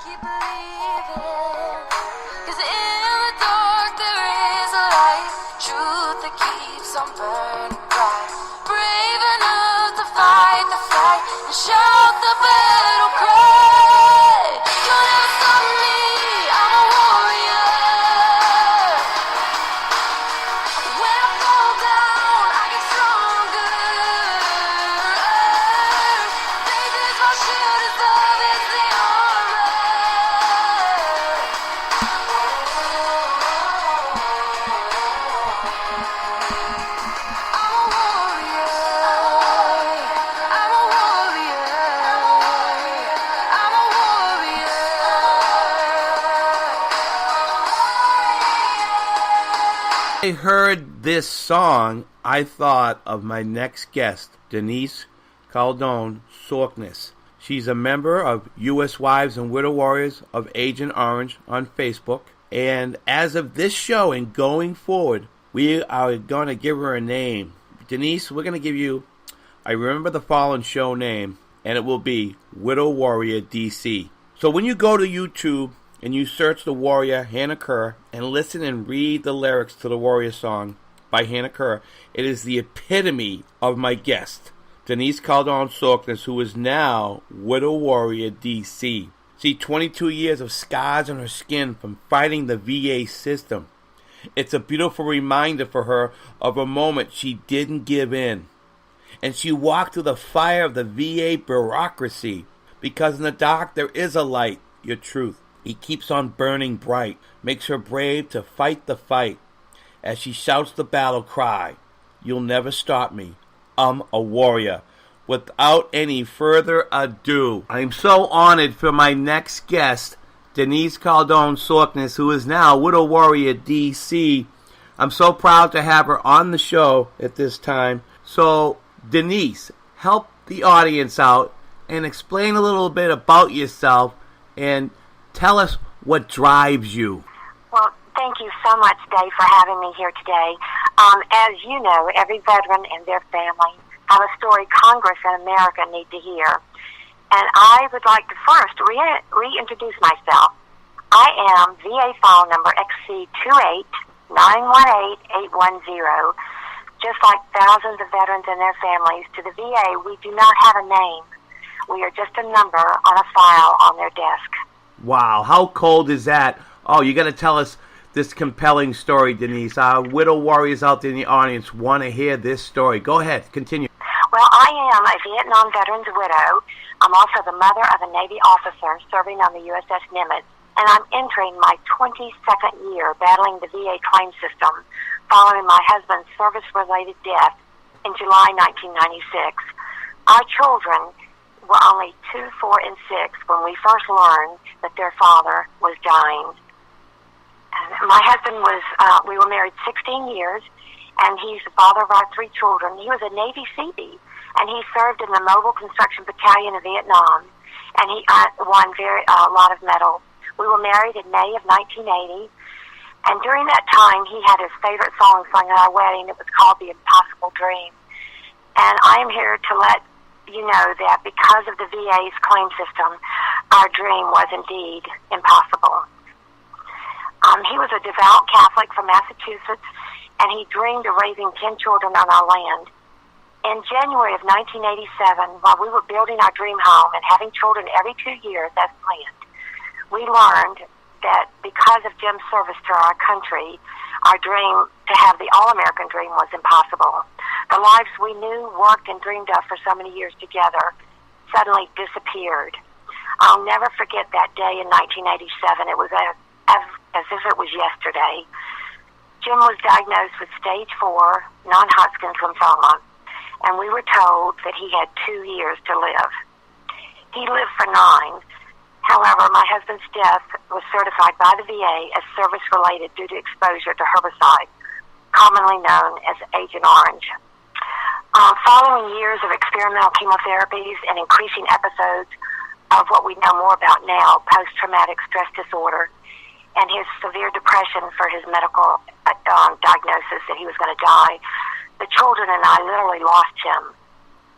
keep believing, 'cause in the dark there is a light, truth that keeps on burning bright. Brave enough to fight the fight and shout the battle cry. You'll never stop me, I'm a warrior. When I fall down, I get stronger. Faith is my shield, His love is the armor. I'm a warrior. I'm a warrior. I'm a warrior. I heard this song, I thought of my next guest, Denise Caldone Sorkness. She's a member of U.S. Wives and Widow Warriors of Agent Orange on Facebook. And as of this show and going forward, we are going to give her a name. Denise, we're going to give you, I remember the fallen show name, and it will be Widow Warrior DC. So when you go to YouTube and you search the Warrior Hannah Kerr and listen and read the lyrics to the Warrior song by Hannah Kerr, it is the epitome of my guest, Denise Caldone Sorkness, who is now Widow Warrior DC. See, 22 years of scars on her skin from fighting the VA system. It's a beautiful reminder for her of a moment she didn't give in. And she walked through the fire of the VA bureaucracy, because in the dark there is a light, your truth. It keeps on burning bright, makes her brave to fight the fight. As she shouts the battle cry, you'll never stop me, I'm a warrior. Without any further ado, I'm so honored for my next guest, Denise Caldone Sorkness, who is now Widow Warrior DC. I'm so proud to have her on the show at this time. So, Denise, help the audience out and explain a little bit about yourself and tell us what drives you. Well, thank you so much, Dave, for having me here today. As you know, every veteran and their family have a story Congress and America need to hear. And I would like to first reintroduce myself. I am VA file number XC28918-810. Just like thousands of veterans and their families, to the VA, we do not have a name. We are just a number on a file on their desk. Wow, how cold is that? Oh, you got to tell us this compelling story, Denise. Our widow warriors out there in the audience want to hear this story. Go ahead, continue. Well, I am a Vietnam veteran's widow. I'm also the mother of a Navy officer serving on the USS Nimitz, and I'm entering my 22nd year battling the VA claim system following my husband's service-related death in July 1996. Our children were only 2, 4, and 6 when we first learned that their father was dying. And my husband we were married 16 years, and he's the father of our 3 children. He was a Navy Seabee, and he served in the Mobile Construction Battalion of Vietnam, and he won a lot of medals. We were married in May of 1980, and during that time, he had his favorite song sung at our wedding. It was called The Impossible Dream. And I am here to let you know that because of the VA's claim system, our dream was indeed impossible. He was a devout Catholic from Massachusetts, and he dreamed of raising 10 children on our land. In January of 1987, while we were building our dream home and having children every 2 years as planned, we learned that because of Jim's service to our country, our dream to have the all-American dream was impossible. The lives we knew, worked, and dreamed of for so many years together suddenly disappeared. I'll never forget that day in 1987. It was as if it was yesterday. Jim was diagnosed with stage 4 non-Hodgkin's lymphoma, and we were told that he had 2 years to live. He lived for 9. However, my husband's death was certified by the VA as service-related due to exposure to herbicide, commonly known as Agent Orange. Following years of experimental chemotherapies and increasing episodes of what we know more about now, post-traumatic stress disorder, and his severe depression for his medical diagnosis that he was going to die, the children and I literally lost him.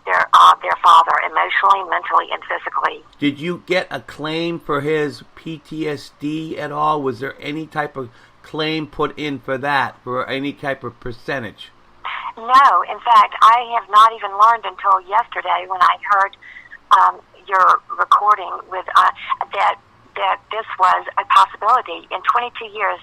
their father emotionally, mentally, and physically. Did you get a claim for his PTSD at all? Was there any type of claim put in for that, for any type of percentage? No, in fact, I have not even learned until yesterday when I heard your recording with that this was a possibility. In 22 years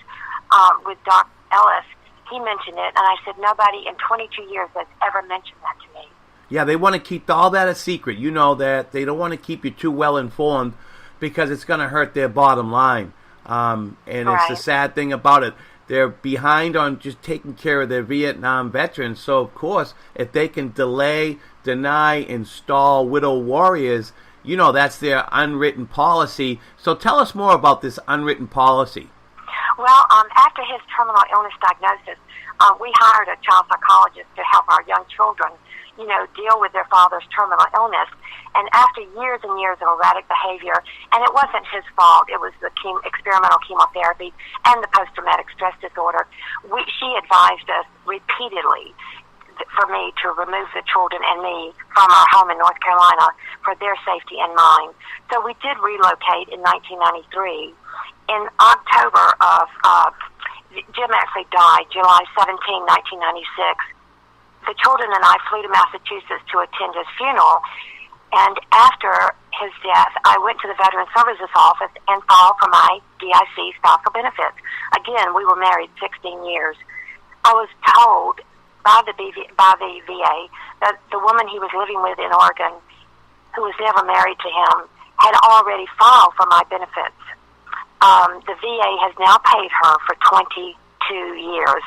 with Doc Ellis, he mentioned it, and I said nobody in 22 years has ever mentioned that to me. Yeah, they want to keep all that a secret. You know that. They don't want to keep you too well informed because it's going to hurt their bottom line. And It's the sad thing about it. They're behind on just taking care of their Vietnam veterans. So, of course, if they can delay, deny, install widow warriors, you know that's their unwritten policy. So tell us more about this unwritten policy. Well, after his terminal illness diagnosis, we hired a child psychologist to help our young children, deal with their father's terminal illness. And after years and years of erratic behavior, and it wasn't his fault, it was the experimental chemotherapy and the post-traumatic stress disorder, she advised us repeatedly for me to remove the children and me from our home in North Carolina for their safety and mine. So we did relocate in 1993. In October of, Jim actually died July 17, 1996. The children and I flew to Massachusetts to attend his funeral. And after his death, I went to the Veteran Services Office and filed for my DIC spousal benefits. Again, we were married 16 years. I was told by the VA that the woman he was living with in Oregon, who was never married to him, had already filed for my benefits. The VA has now paid her for 22 years.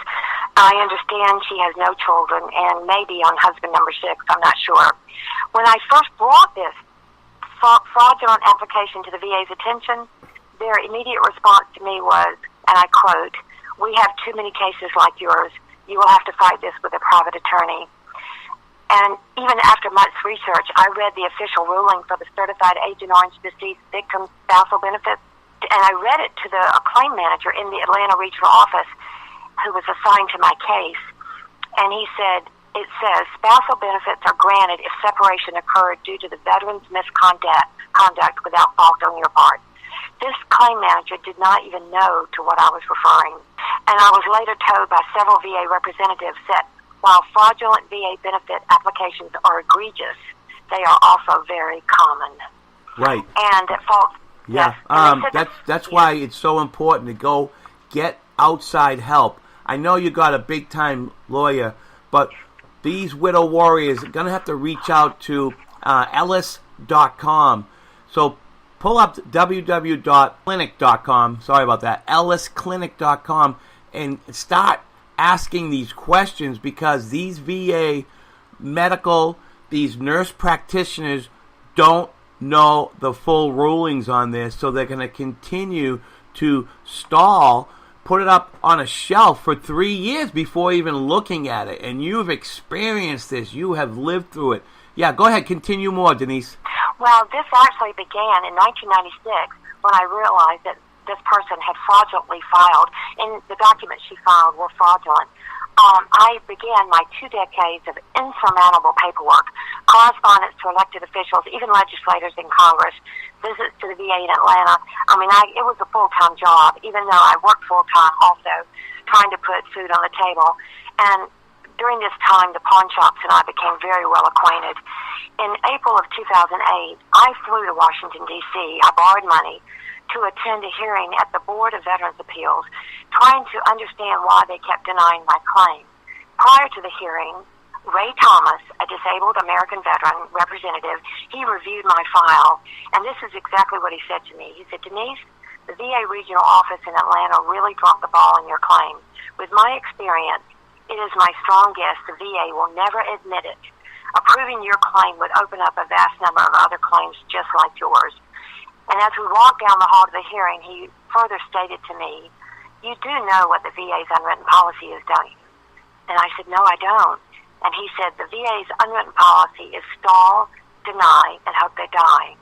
I understand she has no children and may be on husband number 6. I'm not sure. When I first brought this fraudulent application to the VA's attention, their immediate response to me was, and I quote, "We have too many cases like yours. You will have to fight this with a private attorney." And even after much research, I read the official ruling for the Certified Agent Orange Deceased Victim Spousal Benefits, and I read it to the claim manager in the Atlanta regional office who was assigned to my case. And he said, it says, spousal benefits are granted if separation occurred due to the veteran's misconduct without fault on your part. This claim manager did not even know to what I was referring. And I was later told by several VA representatives that while fraudulent VA benefit applications are egregious, they are also very common. Right. And at fault. Yeah. Yes. That's why it's so important to go get outside help. I know you got a big-time lawyer, but these widow warriors are going to have to reach out to ellis.com. So pull up www.clinic.com, sorry about that, ellisclinic.com, and start asking these questions because these VA medical, these nurse practitioners don't know the full rulings on this, so they're going to continue to stall, put it up on a shelf for 3 years before even looking at it. And you've experienced this. You have lived through it. Yeah, go ahead. Continue more, Denise. Well, this actually began in 1996 when I realized that this person had fraudulently filed, and the documents she filed were fraudulent. I began my 2 decades of insurmountable paperwork, correspondence to elected officials, even legislators in Congress, visits to the VA in Atlanta. It was a full-time job, even though I worked full-time also, trying to put food on the table. And during this time, the pawn shops and I became very well acquainted. In April of 2008, I flew to Washington, D.C. I borrowed money to attend a hearing at the Board of Veterans Appeals, trying to understand why they kept denying my claim. Prior to the hearing, Ray Thomas, a disabled American veteran representative, he reviewed my file, and this is exactly what he said to me. He said, "Denise, the VA regional office in Atlanta really dropped the ball on your claim. With my experience, it is my strong guess the VA will never admit it. Approving your claim would open up a vast number of other claims just like yours." And as we walked down the hall to the hearing, he further stated to me, "You do know what the VA's unwritten policy is, don't you?" And I said, "No, I don't." And he said, "The VA's unwritten policy is stall, deny, and hope they die."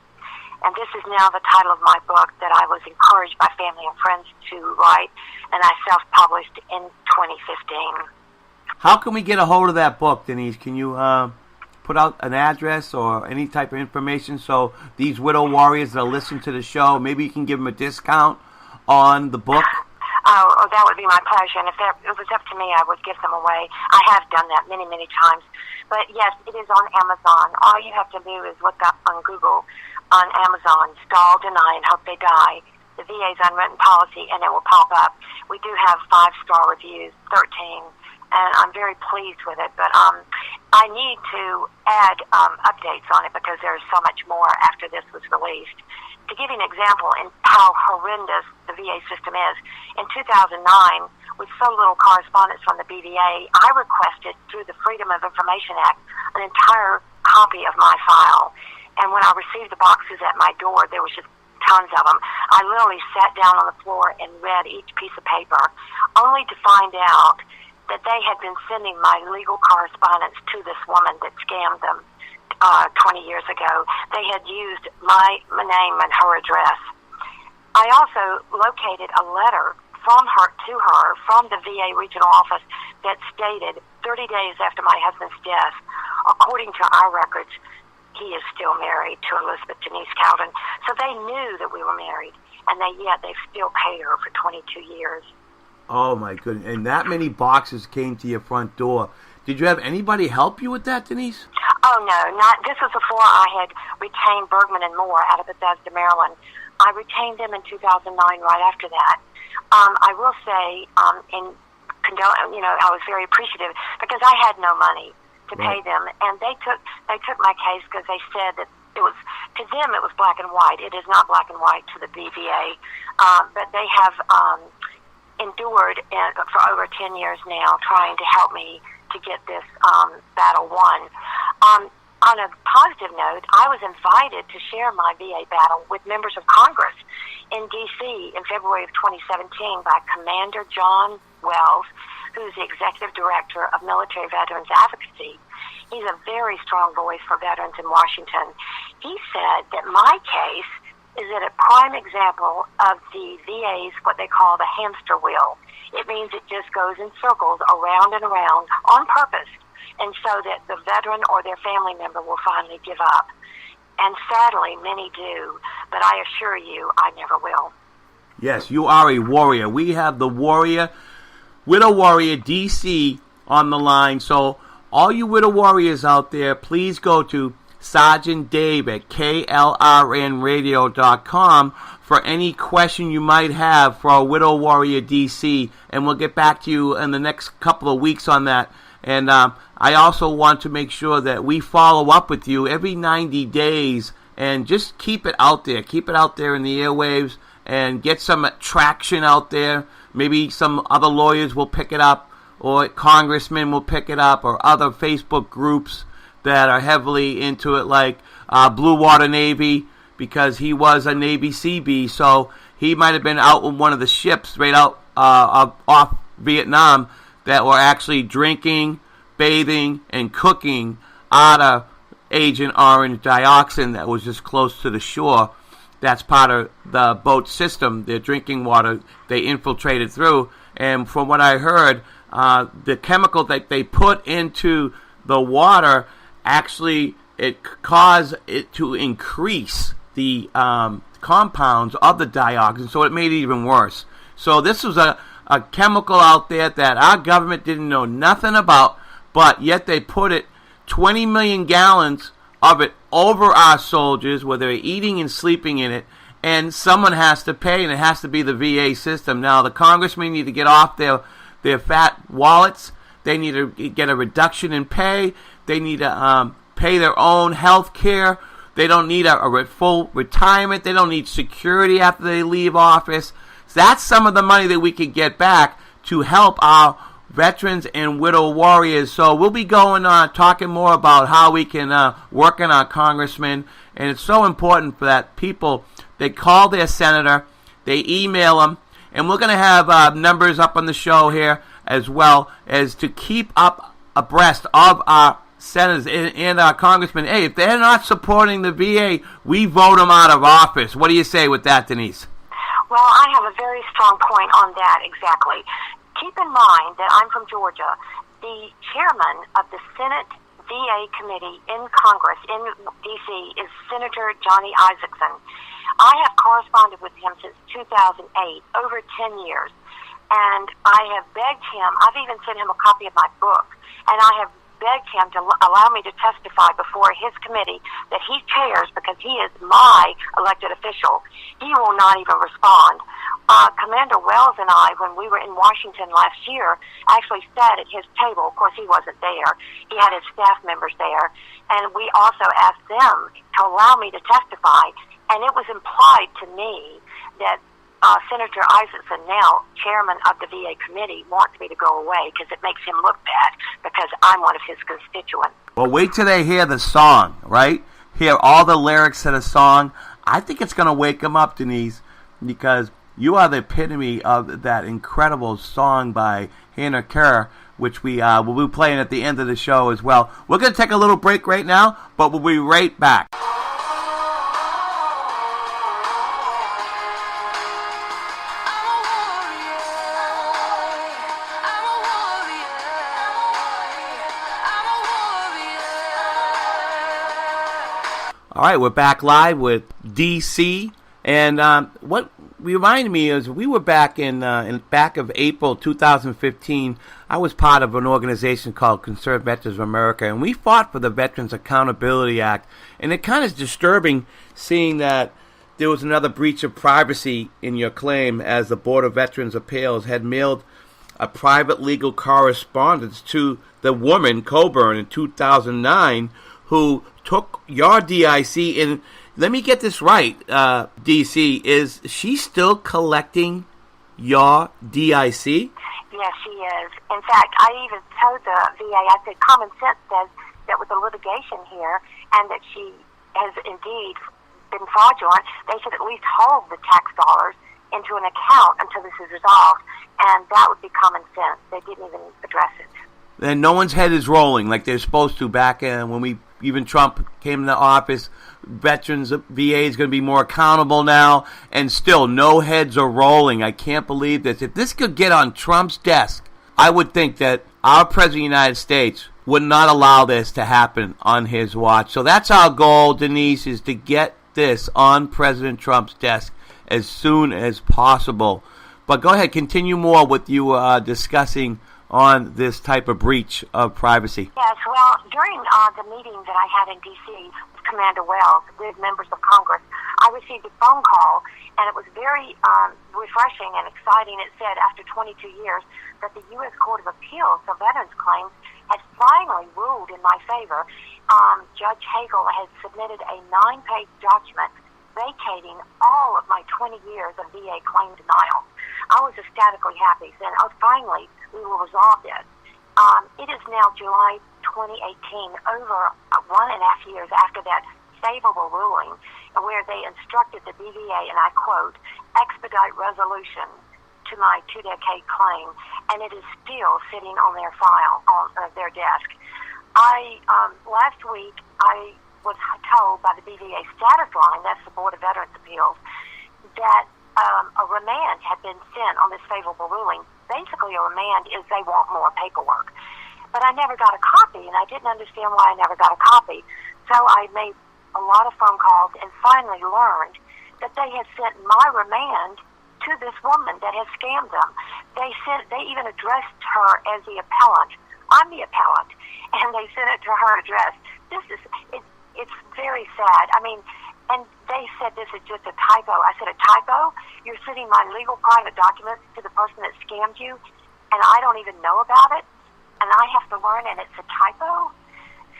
And this is now the title of my book that I was encouraged by family and friends to write, and I self-published in 2015. How can we get a hold of that book, Denise? Can you put out an address or any type of information so these widow warriors that listen to the show, maybe you can give them a discount on the book? Oh, that would be my pleasure. And if it was up to me, I would give them away. I have done that many, many times. But yes, it is on Amazon. All you have to do is look up on Google, on Amazon, Stall, Deny, and Hope They Die, the VA's Unwritten Policy, and it will pop up. We do have 5-star reviews, 13, and I'm very pleased with it. But I need to add updates on it because there's so much more after this was released. To give you an example in how horrendous the VA system is, in 2009, with so little correspondence from the BVA, I requested through the Freedom of Information Act an entire copy of my file. And when I received the boxes at my door, there was just tons of them. I literally sat down on the floor and read each piece of paper, only to find out that they had been sending my legal correspondence to this woman that scammed them 20 years ago. They had used my name and her address. I also located a letter from her to her from the VA regional office that stated 30 days after my husband's death, according to our records, he is still married to Elizabeth Denise Calvin. So they knew that we were married, and they've still paid her for 22 years. Oh, my goodness. And that many boxes came to your front door. Did you have anybody help you with that, Denise? Oh, no. This was before I had retained Bergman and Moore out of Bethesda, Maryland. I retained them in 2009 right after that. I will say, I was very appreciative because I had no money to pay them, and they took my case because they said that it was, to them it was black and white. It is not black and white to the BVA, but they have endured for over 10 years now trying to help me to get this battle won. On a positive note, I was invited to share my VA battle with members of Congress in D.C. in February of 2017 by Commander John Wells, who's the Executive Director of Military Veterans Advocacy. He's a very strong voice for veterans in Washington. He said that my case is a prime example of the VA's what they call the hamster wheel. It means it just goes in circles around and around on purpose, and so that the veteran or their family member will finally give up. And sadly, many do, but I assure you, I never will. Yes, you are a warrior. We have the Widow Warrior DC on the line. So all you Widow Warriors out there, please go to Sergeant Dave at KLRNRadio.com for any question you might have for our Widow Warrior DC, and we'll get back to you in the next couple of weeks on that. And I also want to make sure that we follow up with you every 90 days and just keep it out there. Keep it out there in the airwaves and get some traction out there. Maybe some other lawyers will pick it up, or congressmen will pick it up, or other Facebook groups that are heavily into it, like Blue Water Navy, because he was a Navy Seabee, so he might have been out on one of the ships right out off Vietnam that were actually drinking, bathing, and cooking out of Agent Orange dioxin that was just close to the shore. That's part of the boat system, their drinking water they infiltrated through. And from what I heard, the chemical that they put into the water, actually it caused it to increase the compounds of the dioxin, so it made it even worse. So this was a chemical out there that our government didn't know nothing about, but yet they put it, 20 million gallons of it, over our soldiers, where they're eating and sleeping in it, and someone has to pay, and it has to be the VA system. Now, the congressmen need to get off their fat wallets. They need to get a reduction in pay. They need to pay their own health care. They don't need a full retirement. They don't need security after they leave office. So that's some of the money that we could get back to help our veterans and widow warriors. So we'll be going on talking more about how we can work on our congressmen. And it's so important for that people, they call their senator, they email them, and we're going to have numbers up on the show here as well, as to keep up abreast of our senators and our congressmen. Hey, if they're not supporting the VA, we vote them out of office. What do you say with that, Denise? Well, I have a very strong point on that, exactly. Keep in mind that I'm from Georgia. The chairman of the Senate VA committee in Congress, in D.C., is Senator Johnny Isakson. I have corresponded with him since 2008, over 10 years, and I have begged him, I've even sent him a copy of my book, and I have begged him to allow me to testify before his committee that he chairs because he is my elected official. He will not even respond. Commander Wells and I, when we were in Washington last year, actually sat at his table. Of course, he wasn't there. He had his staff members there. And we also asked them to allow me to testify. And it was implied to me that Senator Isaacson, now chairman of the VA committee, wants me to go away because it makes him look bad because I'm one of his constituents. Well, wait till they hear the song, right? Hear all the lyrics to the song. I think it's going to wake them up, Denise, because you are the epitome of that incredible song by Hannah Kerr, which we will be playing at the end of the show as well. We're going to take a little break right now, but we'll be right back. All right, we're back live with DC, and what reminded me is we were back in back of April 2015. I was part of an organization called Concerned Veterans of America, and we fought for the Veterans Accountability Act. And it kind of is disturbing seeing that there was another breach of privacy in your claim, as the Board of Veterans Appeals had mailed a private legal correspondence to the woman Coburn in 2009, who took your DIC. And let me get this right, DC, is she still collecting your DIC? Yes, she is. In fact, I even told the VA, I said, common sense says that with the litigation here and that she has indeed been fraudulent, they should at least hold the tax dollars into an account until this is resolved, and that would be common sense. They didn't even address it. And no one's head is rolling like they're supposed to back when even Trump came into office. Veterans VA is going to be more accountable now, and still no heads are rolling. I can't believe this. If this could get on Trump's desk, I would think that our President of the United States would not allow this to happen on his watch. So that's our goal, Denise, is to get this on President Trump's desk as soon as possible. But go ahead, continue more with you discussing on this type of breach of privacy. Yes, well, during the meeting that I had in D.C. with Commander Wells, with members of Congress, I received a phone call, and it was very refreshing and exciting. It said after 22 years that the U.S. Court of Appeals for Veterans Claims had finally ruled in my favor. Judge Hagel had submitted a 9-page document vacating all of my 20 years of VA claim denial. I was ecstatically happy, saying, finally, we will resolve this. It is now July 2018, over 1.5 years after that favorable ruling, where they instructed the BVA, and I quote, expedite resolution to my 2-decade claim, and it is still sitting on their file, on their desk. Last week, I was told by the BVA status line, that's the Board of Veterans Appeals, that a remand had been sent on this favorable ruling. Basically, a remand is they want more paperwork. But I never got a copy, and I didn't understand why I never got a copy. So I made a lot of phone calls and finally learned that they had sent my remand to this woman that had scammed them. They even addressed her as the appellant. I'm the appellant, and they sent it to her address. It's very sad. I mean, and they said this is just a typo. I said, a typo? You're sending my legal private documents to the person that scammed you, and I don't even know about it, and I have to learn, and it's a typo?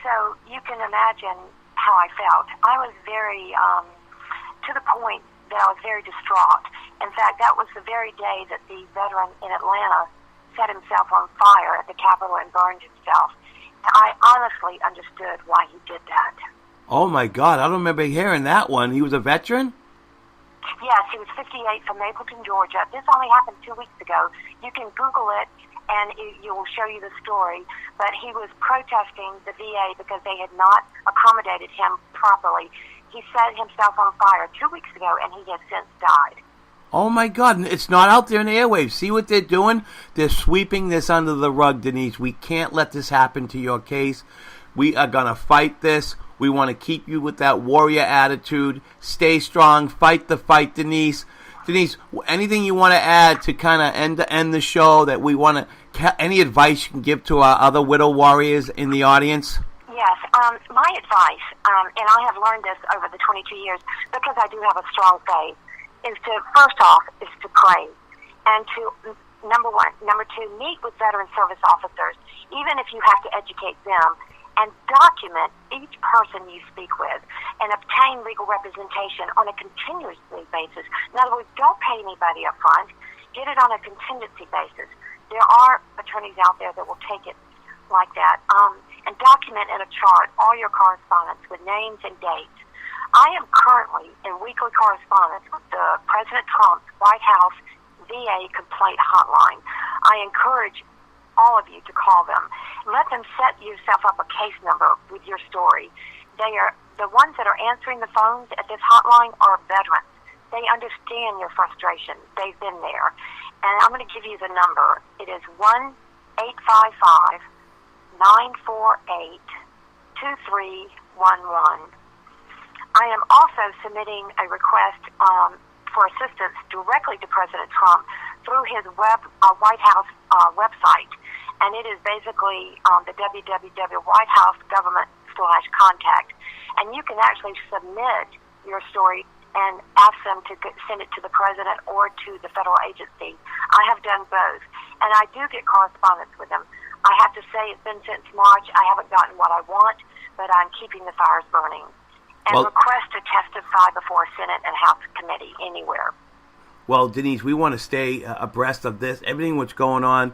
So you can imagine how I felt. I was very, to the point that I was very distraught. In fact, that was the very day that the veteran in Atlanta set himself on fire at the Capitol and burned himself. I honestly understood why he did that. Oh, my God. I don't remember hearing that one. He was a veteran? Yes, he was 58 from Mapleton, Georgia. This only happened 2 weeks ago. You can Google it, and it will show you the story. But he was protesting the VA because they had not accommodated him properly. He set himself on fire 2 weeks ago, and he has since died. Oh, my God. It's not out there in the airwaves. See what they're doing? They're sweeping this under the rug, Denise. We can't let this happen to your case. We are going to fight this. We want to keep you with that warrior attitude. Stay strong. Fight the fight, Denise. Denise, anything you want to add to kind of end the show that we want to, any advice you can give to our other widow warriors in the audience? Yes, my advice, and I have learned this over the 22 years because I do have a strong faith, is to, first off, is to pray. And to, number one. Number two, meet with veteran service officers, even if you have to educate them, and document each person you speak with and obtain legal representation on a continuous basis. In other words, don't pay anybody up front. Get it on a contingency basis. There are attorneys out there that will take it like that. And document in a chart all your correspondence with names and dates. I am currently in weekly correspondence with the President Trump's White House VA complaint hotline. I encourage all of you to call them. Let them set yourself up a case number with your story. They are the ones that are answering the phones at this hotline are veterans. They understand your frustration. They've been there. And I'm going to give you the number. It is 1-855-948-2311. I am also submitting a request for assistance directly to President Trump through his White House website. And it is basically the www.whitehousegovernment/contact. And you can actually submit your story and ask them to send it to the president or to the federal agency. I have done both. And I do get correspondence with them. I have to say it's been since March. I haven't gotten what I want, but I'm keeping the fires burning. And request to testify before a Senate and House committee anywhere. Well, Denise, we want to stay abreast of this, everything that's going on.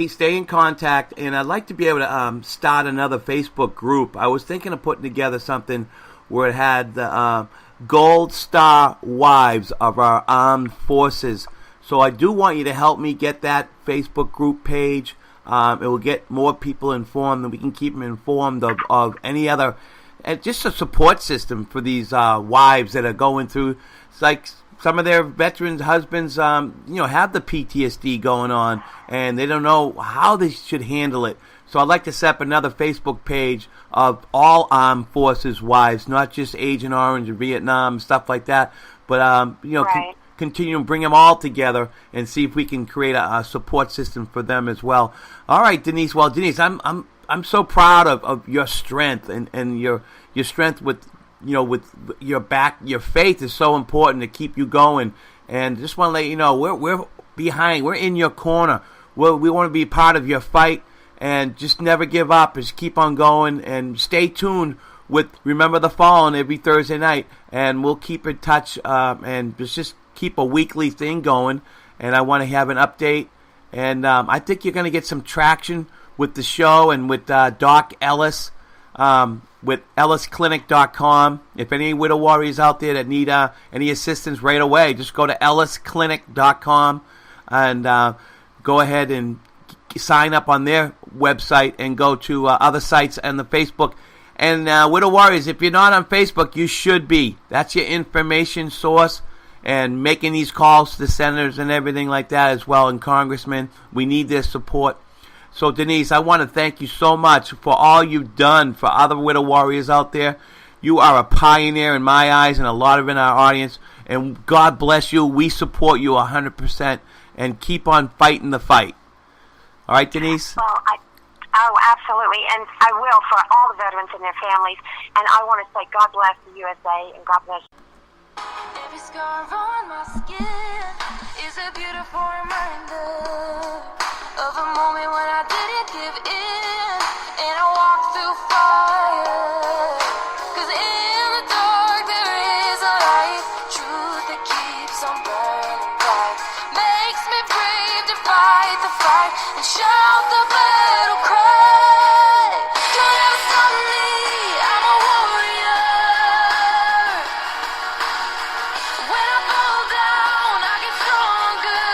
Stay in contact, and I'd like to be able to start another Facebook group. I was thinking of putting together something where it had the Gold Star Wives of our armed forces. So I do want you to help me get that Facebook group page. It will get more people informed, and we can keep them informed of any other, and just a support system for these wives that are going through. It's like some of their veterans' husbands, have the PTSD going on, and they don't know how they should handle it. So I'd like to set up another Facebook page of all armed forces wives, not just Agent Orange and Vietnam and stuff like that, but right. Continue to bring them all together and see if we can create a support system for them as well. All right, Denise. Well, Denise, I'm so proud of your strength and your strength with your back. Your faith is so important to keep you going. And just want to let you know we're behind. We're in your corner. We want to be part of your fight, and just never give up. Just keep on going and stay tuned with Remember the Fallen every Thursday night, and we'll keep in touch and just keep a weekly thing going. And I want to have an update, and I think you're going to get some traction with the show and with Doc Ellis with ellisclinic.com. If any widow warriors out there that need any assistance right away, just go to ellisclinic.com and go ahead and sign up on their website and go to other sites and the Facebook. And widow warriors, if you're not on Facebook, you should be. That's your information source. And making these calls to the senators and everything like that as well, and congressmen, we need their support. So, Denise, I want to thank you so much for all you've done for other widow warriors out there. You are a pioneer in my eyes and a lot of in our audience. And God bless you. We support you 100%. And keep on fighting the fight. All right, Denise? Well, absolutely. And I will for all the veterans and their families. And I want to say God bless the USA and God bless. Every scar on my skin is a beautiful reminder of a moment when I didn't give in and I walked through fire. 'Cause in the dark there is a light, truth that keeps on burning bright, makes me brave to fight the fight and shout the battle cry. Don't ever stop me, I'm a warrior. When I fall down, I get stronger.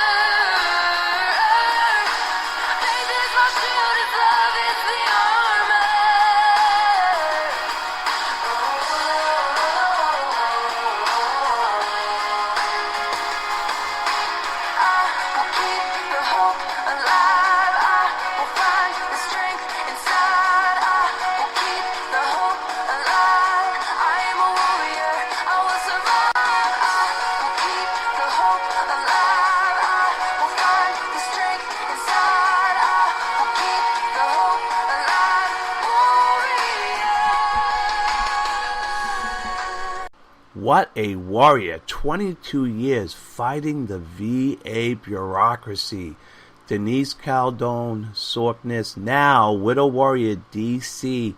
Faith is my strength. What a warrior. 22 years fighting the VA bureaucracy. Denise Caldone Sorkness, now Widow Warrior DC.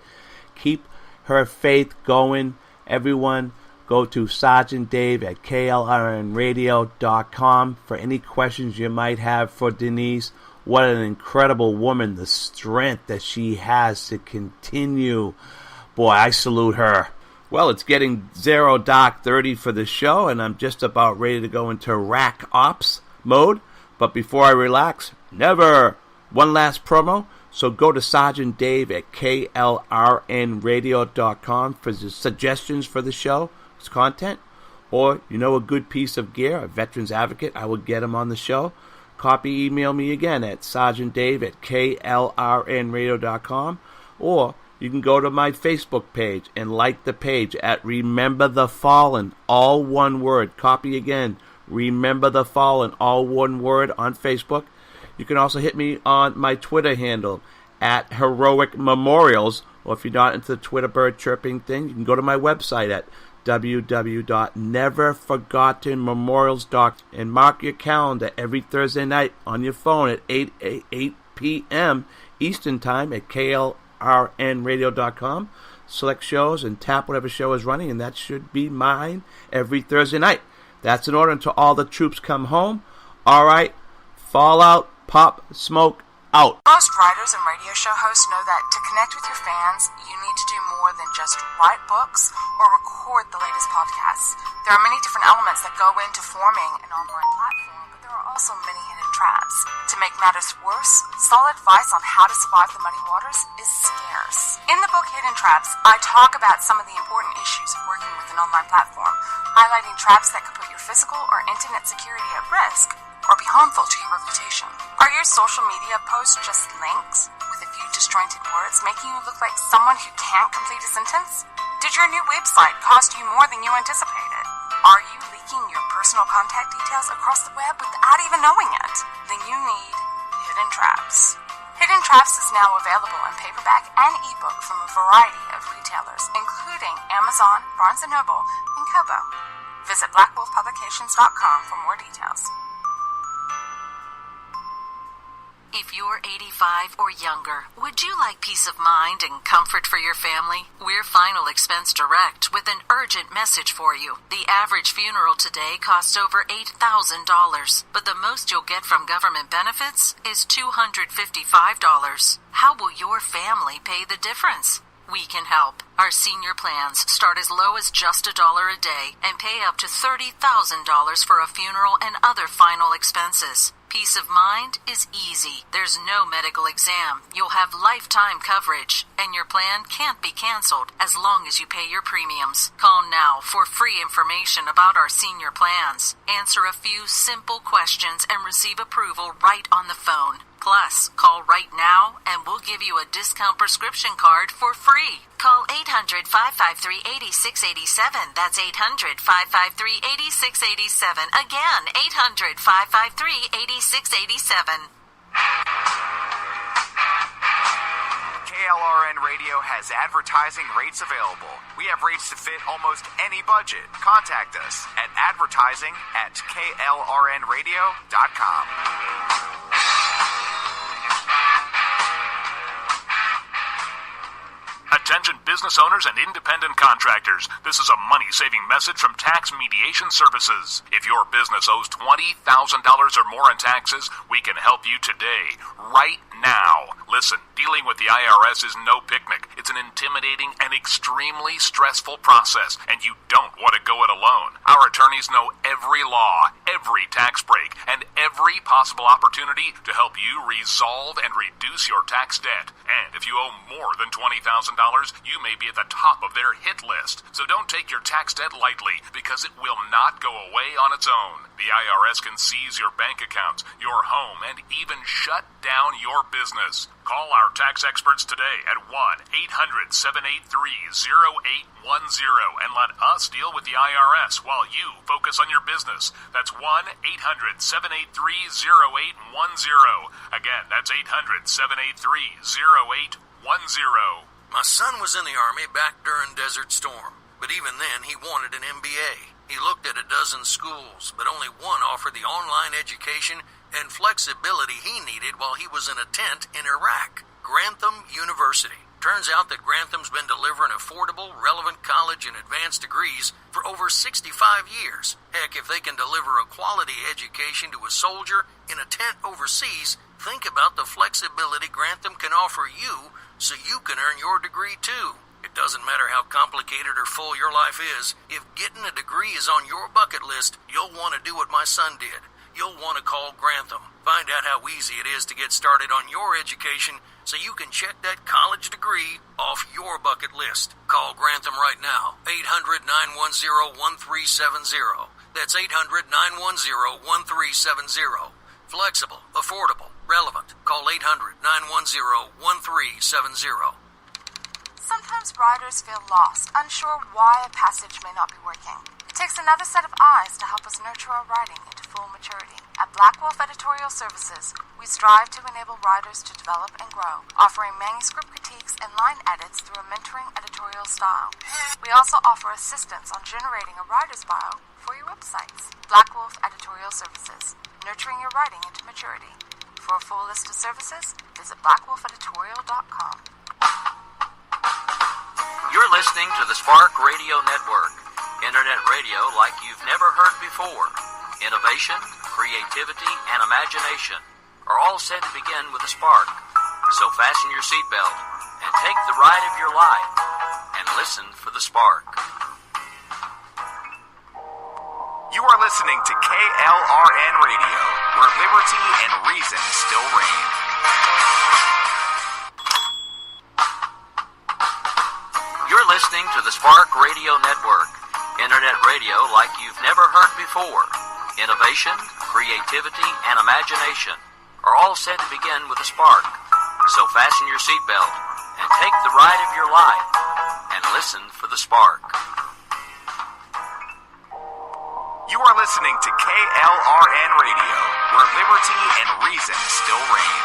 Keep her faith going. Everyone, go to Sergeant Dave at KLRNRadio.com for any questions you might have for Denise. What an incredible woman, the strength that she has to continue. Boy, I salute her. Well, it's getting 0:30 for the show, and I'm just about ready to go into rack ops mode. But before I relax, never one last promo. So go to Sergeant Dave at KLRNradio.com for the suggestions for the show, its content, or a good piece of gear, a veterans advocate, I will get them on the show. Email me again at Sergeant Dave at KLRNradio.com, or you can go to my Facebook page and like the page at Remember the Fallen, all one word. Copy again, Remember the Fallen, all one word on Facebook. You can also hit me on my Twitter handle at Heroic Memorials, or if you're not into the Twitter bird chirping thing, you can go to my website at www.neverforgottenmemorials.com and mark your calendar every Thursday night on your phone at 8 p.m. Eastern Time at KLRNradio.com. Select shows and tap whatever show is running, and that should be mine every Thursday night. That's in order until all the troops come home. All right, Fallout, Pop Smoke, out. Most writers and radio show hosts know that to connect with your fans, you need to do more than just write books or record the latest podcasts. There are many different elements that go into forming an online platform, but there are also many hidden traps. To make matters worse, solid advice on how to survive the muddy waters is scarce. In the book Hidden Traps, I talk about some of the important issues of working with an online platform, highlighting traps that could put your physical or internet security at risk or be harmful to your reputation. Are your social media posts just links with a few disjointed words making you look like someone who can't complete a sentence? Did your new website cost you more than you anticipated? Are you leaking your personal contact details across the web without even knowing it? Then you need Hidden Traps. Hidden Traps is now available in paperback and ebook from a variety of retailers, including Amazon, Barnes & Noble, and Kobo. Visit blackwolfpublications.com for more details. If you're 85 or younger, would you like peace of mind and comfort for your family? We're Final Expense Direct with an urgent message for you. The average funeral today costs over $8,000, but the most you'll get from government benefits is $255. How will your family pay the difference? We can help. Our senior plans start as low as just $1 a day and pay up to $30,000 for a funeral and other final expenses. Peace of mind is easy. There's no medical exam. You'll have lifetime coverage, and your plan can't be canceled as long as you pay your premiums. Call now for free information about our senior plans. Answer a few simple questions and receive approval right on the phone. Plus, call right now and we'll give you a discount prescription card for free. Call 800-553-8687. That's 800-553-8687. Again, 800-553-8687. KLRN Radio has advertising rates available. We have rates to fit almost any budget. Contact us at advertising@klrnradio.com. Attention business owners and independent contractors. This is a money-saving message from Tax Mediation Services. If your business owes $20,000 or more in taxes, we can help you today, right now. Listen, dealing with the IRS is no picnic. It's an intimidating and extremely stressful process, and you don't want to go it alone. Our attorneys know every law, every tax break, and every possible opportunity to help you resolve and reduce your tax debt. And if you owe more than $20,000, you may be at the top of their hit list. So don't take your tax debt lightly, because it will not go away on its own. The IRS can seize your bank accounts, your home, and even shut down your business. Call our tax experts today at 1-800-783-0810 and let us deal with the IRS while you focus on your business. That's 1-800-783-0810. Again, that's 800-783-0810. My son was in the Army back during Desert Storm. but even then he wanted an MBA. He looked at a dozen schools, but only one offered the online education and flexibility he needed while he was in a tent in Iraq, Grantham University. Turns out that Grantham's been delivering affordable, relevant college and advanced degrees for over 65 years. Heck, if they can deliver a quality education to a soldier in a tent overseas, think about the flexibility Grantham can offer you so you can earn your degree too. It doesn't matter how complicated or full your life is. If getting a degree is on your bucket list, you'll want to do what my son did. You'll want to call Grantham. Find out how easy it is to get started on your education so you can check that college degree off your bucket list. Call Grantham right now. 800-910-1370. That's 800-910-1370. Flexible, affordable, relevant. Call 800-910-1370. Sometimes riders feel lost, unsure why a passage may not be working. It takes another set of eyes to help us nurture our writing into full maturity. At Black Wolf Editorial Services, we strive to enable writers to develop and grow, offering manuscript critiques and line edits through a mentoring editorial style. We also offer assistance on generating a writer's bio for your websites. Black Wolf Editorial Services, nurturing your writing into maturity. For a full list of services, visit blackwolfeditorial.com. You're listening to the Spark Radio Network, internet radio like you've never heard before. Innovation, creativity, and imagination are all said to begin with a spark. So fasten your seatbelt and take the ride of your life and listen for the spark. You are listening to KLRN Radio, where liberty and reason still reign. You're listening to the Spark Radio Network, internet radio like you've never heard before. Innovation, creativity, and imagination are all said to begin with a spark. So fasten your seatbelt and take the ride of your life and listen for the spark. You are listening to KLRN Radio, where liberty and reason still reign.